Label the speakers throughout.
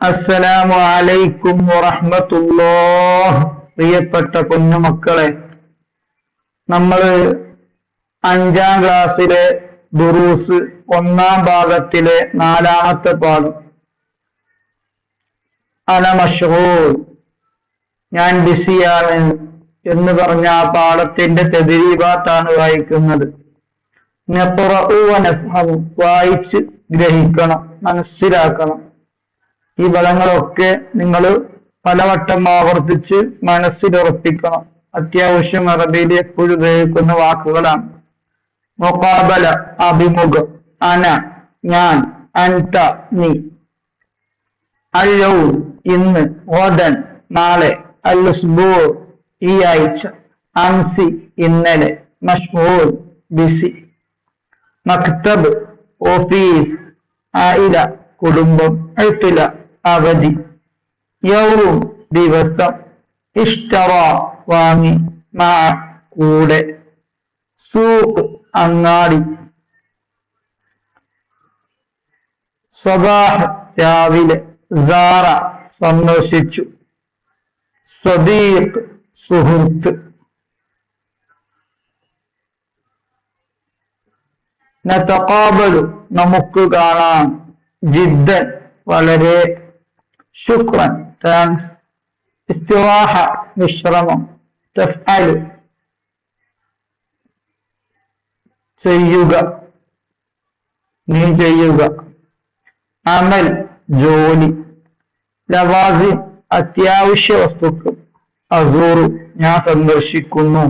Speaker 1: അസ്സലാമു അലൈക്കും വറഹ്മത്തുള്ളാഹ്. പ്രിയപ്പെട്ട കുഞ്ഞുമക്കളെ, നമ്മള് 5ാം ക്ലാസ്സിലെ ദുറൂസ് 1ാം ഭാഗത്തിലെ 4ാമത്തെ പാഠം അന മശ്ഗൂൽ, ഞാൻ ബിസിയാണ് എന്ന് പറഞ്ഞ ആ പാഠത്തിന്റെ തദ്രീബാത്താണ് വായിക്കുന്നത്. നഖ്റഉ വനഫ്ഹമു, വായിച്ച് ഗ്രഹിക്കണം, മനസ്സിലാക്കണം. ഈ പദങ്ങളൊക്കെ നിങ്ങൾ പലവട്ടം ആവർത്തിച്ച് മനസ്സിലുറപ്പിക്കണം. അത്യാവശ്യം അറബിയിൽ എപ്പോഴും ഉപയോഗിക്കുന്ന വാക്കുകളാണ്. മുഖാബല, അഭിമുഖം. അന, ഞാൻ. അൻത, നീ. അൽ-യൗം, ഇന്ന്. ഗദൻ, നാളെ. അൽ-ഉസ്ബൂ, ഈ ആഴ്ച. അംസി, ഇന്നലെ. മശ്ഗൂൽ, ബിസി. മക്തബ്, ഓഫീസ്. ആയില, കുടുംബം. ഇത്ല, അവധി. യൗം, ദിവസം. ഇഷ്തറ, വാങ്ങി. മാ, കൂടെ. സൂഖ്, അങ്ങാടി. സ്വബാഹ്, രാവിലെ. സാറ, സന്ദർശിച്ചു. സ്വദീഖ്, സുഹൃത്ത്. നതഖാബലു, നമുക്ക് കാണാം. ജിദ്ദൻ, വളരെ. ശുക്രൻ, താങ്ക്സ്. ഇസ്തിറാഹ, വിശ്രമം. തഫ്അലു, ചെയ്യുക, നീ ചെയ്യുക. അമൽ, ജോലി. ലവാസിം, അത്യാവശ്യ വസ്തുക്കൾ. അസൂറു, ഞാൻ സന്ദർശിക്കുന്നു.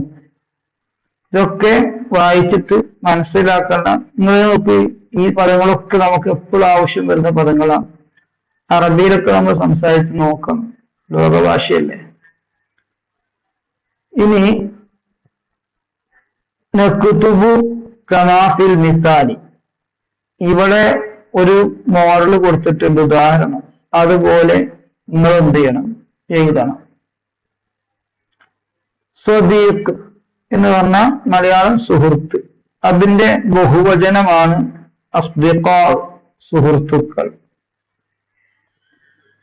Speaker 1: ഇതൊക്കെ വായിച്ചിട്ട് മനസ്സിലാക്കേണ്ട. നിങ്ങൾ നോക്കി, ഈ പദങ്ങളൊക്കെ നമുക്ക് എപ്പോഴും ആവശ്യം വരുന്ന പദങ്ങളാണ്. അറബിയിലൊക്കെ നമ്മൾ സംസാരിച്ച് നോക്കണം, ലോകഭാഷയല്ലേ. ഇനി നക്തുബു കമാ ഫിൽ മിസാലി, ഇവിടെ ഒരു മോഡൽ കൊടുത്തിട്ടുണ്ട്, ഉദാഹരണം. അതുപോലെ നിങ്ങൾ എന്ത് ചെയ്യണം? എഴുതണം. സ്വദീഖ് എന്ന് പറഞ്ഞാൽ മലയാളം സുഹൃത്ത്. അതിന്റെ ബഹുവചനമാണ് അസ്ദിഖാ, സുഹൃത്തുക്കൾ.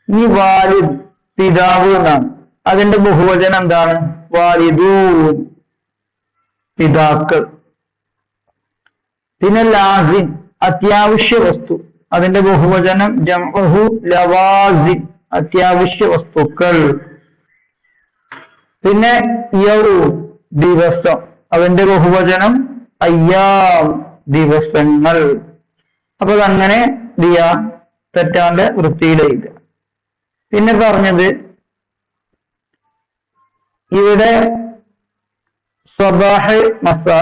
Speaker 1: ഇനി വാലിദ്, പിതാവ് എന്നാണ്. അതിന്റെ ബഹുവചനം എന്താണ്? വാലിദൂൻ, പിതാക്കൾ. പിന്നെ ലാസിം, അത്യാവശ്യ വസ്തു. അതിന്റെ ബഹുവചനം ജംഉഹു ലവാസിം, അത്യാവശ്യ വസ്തുക്കൾ. പിന്നെ യൗം, ദിവസം. അതിന്റെ ബഹുവചനം അയ്യാം, ദിവസങ്ങൾ. അപ്പൊ അതങ്ങനെ തെറ്റാണ്ട് വൃത്തിയിലെഴുതുക. പിന്നെ പറഞ്ഞത് ഇവിടെ സ്വബാഹ്, മസാ,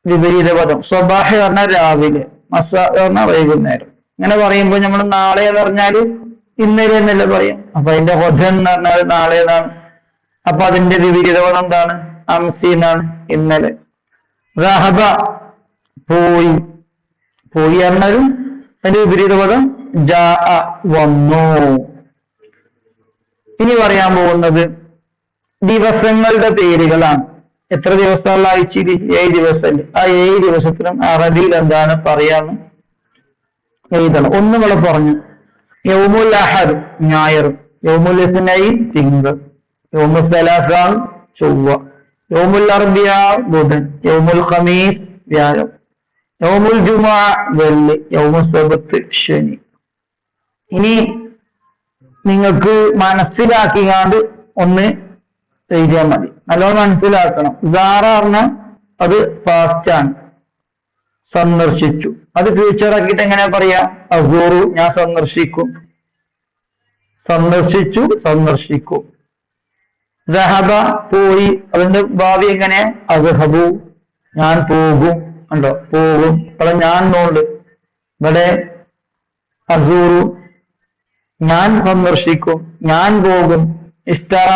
Speaker 1: വിപരീത പദം. സ്വബാഹ് പറഞ്ഞാൽ രാവിലെ, മസാ പറഞ്ഞാൽ വൈകുന്നേരം. ഇങ്ങനെ പറയുമ്പോൾ നമ്മൾ നാളെ എന്ന് പറഞ്ഞാല് ഇന്നലെ എന്നല്ല പറയാം. അപ്പൊ അതിന്റെ ഹൊജൻ എന്ന് പറഞ്ഞാൽ നാളെ എന്നാണ്. അപ്പൊ അതിന്റെ വിപരീത പദം എന്താണ്? അംസി എന്നാണ്, ഇന്നലെ. റഹബ, പോയി. പോയി പറഞ്ഞാലും അതിന്റെ വിപരീത പദം ജാ, വന്നു. ഇനി പറയാൻ പോകുന്നത് ദിവസങ്ങളുടെ പേരുകളാണ്. എത്ര ദിവസമുള്ള ആഴ്ചയിൽ? 7 ദിവസമല്ലേ. ആ 7 ദിവസത്തിനും അറബിയിൽ എന്താണ് പറയാന്ന് എഴുതണം. ഒന്ന് നമ്മൾ പറഞ്ഞു. യൗമുൽ അഹദ്, ഞായർ. യൗമുൽ ഇസ്നൈൻ, തിങ്കൾ. യൗമുൽ സലാസ, ചൊവ്വ. യൗമുൽ അർബിഅ, ബുധൻ. യൗമുൽ ഖമീസ്, വ്യാഴം. യൗമുൽ ജുമുഅ, വെള്ളി. യൗമുൽ സബത്ത്, ശനി. ഇനി നിങ്ങൾക്ക് മനസ്സിലാക്കിക്കാണ്ട് ഒന്ന് എഴുതിയാൽ മതി. നല്ലോണം മനസ്സിലാക്കണം. സാറ പറഞ്ഞാൽ അത് പാസ്റ്റ് ആണ്, സന്ദർശിച്ചു. അത് ഫ്യൂച്ചർ ആക്കിയിട്ട് എങ്ങനെ പറയാ? അസൂറു, ഞാൻ സന്ദർശിക്കും. സന്ദർശിച്ചു, സന്ദർശിക്കും. ദഹബ, പോയി. അതിന്റെ ഭാവി എങ്ങനെ? അദ്ഹബു, ഞാൻ പോകും. ഉണ്ടോ? പോകും. അവിടെ ഞാൻ നോണ്ട്. ഇവിടെ അസൂറു, ഞാൻ സന്ദർശിക്കും, ഞാൻ പോകും. ഇഷ്തറ,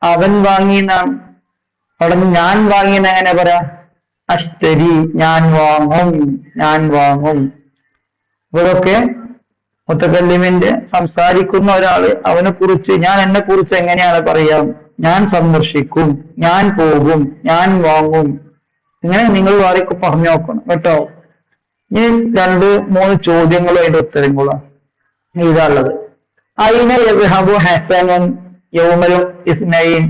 Speaker 1: അവൻ വാങ്ങിയെന്നാണ്. അവിടെ ഞാൻ വാങ്ങിയെന്ന് എങ്ങനെ പറയാ? അഷ്തരി, ഞാൻ വാങ്ങും, ഞാൻ വാങ്ങും. ഇതൊക്കെ മുത്തകല്ലിമിന്റെ സംസാരിക്കുന്ന ഒരാള് അവനെ കുറിച്ച്, ഞാൻ എന്നെ കുറിച്ച് എങ്ങനെയാണ് പറയാം? ഞാൻ സന്ദർശിക്കും, ഞാൻ പോകും, ഞാൻ വാങ്ങും. ഇങ്ങനെ നിങ്ങൾ വാരിക്ക് പറഞ്ഞു നോക്കണം കേട്ടോ. ഈ 2-3 ചോദ്യങ്ങളും അതിന്റെ ഉത്തരങ്ങളാണ് എഴുതാനുള്ളത്. ഐന യദ്ഹബു ഹസനുൻ യൗമൽ ഇസ്നൈൻ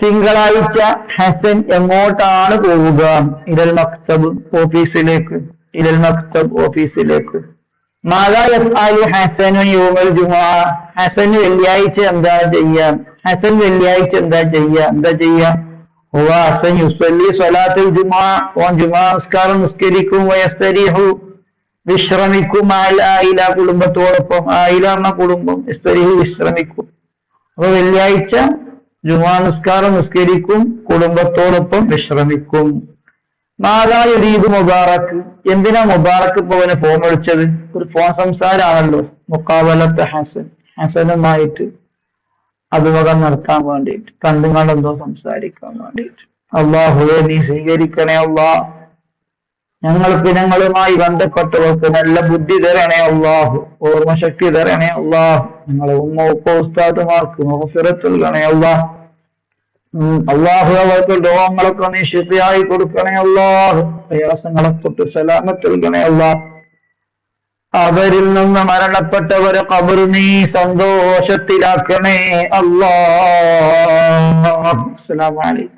Speaker 1: തിങ്കളാഴ്ച ഹസൻ എങ്ങോട്ടാണ് പോവുക? ഇലൽ മക്തബ് ഓഫീസിലേക്ക്. മാതാ യഫ്അലു ഹസനു യൗമൽ ജുമുഅ ഹസൻ വെള്ളിയാഴ്ച എന്താ ചെയ്യുക? ഹുവ ഹസൻ യുസല്ലി സ്വലാത്തുൽ ജുമുഅ ഓൻ ജുമുഅ നിസ്കാരം നിസ്കരിക്കും. വയസ്തരിഹു വിശ്രമിക്കും. ആയില കുടുംബത്തോടൊപ്പം. ആയില എന്ന കുടുംബം. യസ്തരിഹു വിശ്രമിക്കും. അപ്പൊ വെള്ളിയാഴ്ച ജുമുഅ നിസ്കാരം നിസ്കരിക്കും, കുടുംബത്തോടൊപ്പം വിശ്രമിക്കും. മാതാ യുരീദു മുബാറക് എന്തിനാ മുബാറക് ഇപ്പൊ അവന് ഫോൺ വിളിച്ചത്? ഒരു ഫോൺ സംസാരമാണല്ലോ. മുഖാബലത്ത് ഹസനുമായിട്ട് അഭിമുഖം നടത്താൻ വേണ്ടിയിട്ട്, കണ്ടുകൊണ്ടെന്തോ സംസാരിക്കാൻ വേണ്ടിയിട്ട്. അള്ളാഹുവെ നീ സ്വീകരിക്കണേ അള്ളാഹ്. ഞങ്ങളുമായി ബന്ധപ്പെട്ടവർക്ക് നല്ല ബുദ്ധി തരണേ അള്ളാഹു, ഓർമ്മശക്തി തരണേ അള്ളാഹു. ഞങ്ങളെ ഉസ്താദുമാർക്ക് മഗ്ഫിറത്ത് നൽകണേ അള്ളാഹ്. അള്ളാഹു അവർക്ക് രോഗങ്ങളൊക്കെ നീ ശിഫയായി കൊടുക്കണേ അള്ളാഹു. പ്രയാസങ്ങളെ തൊട്ട് സലാമത്ത് നൽകണേ അള്ളാഹ്. അവരിൽ നിന്ന് മരണപ്പെട്ടവരെ ഖബർ നീ സന്തോഷത്തിലാക്കണേ അല്ലാഹ്. അസ്സലാമു അലൈക്കും.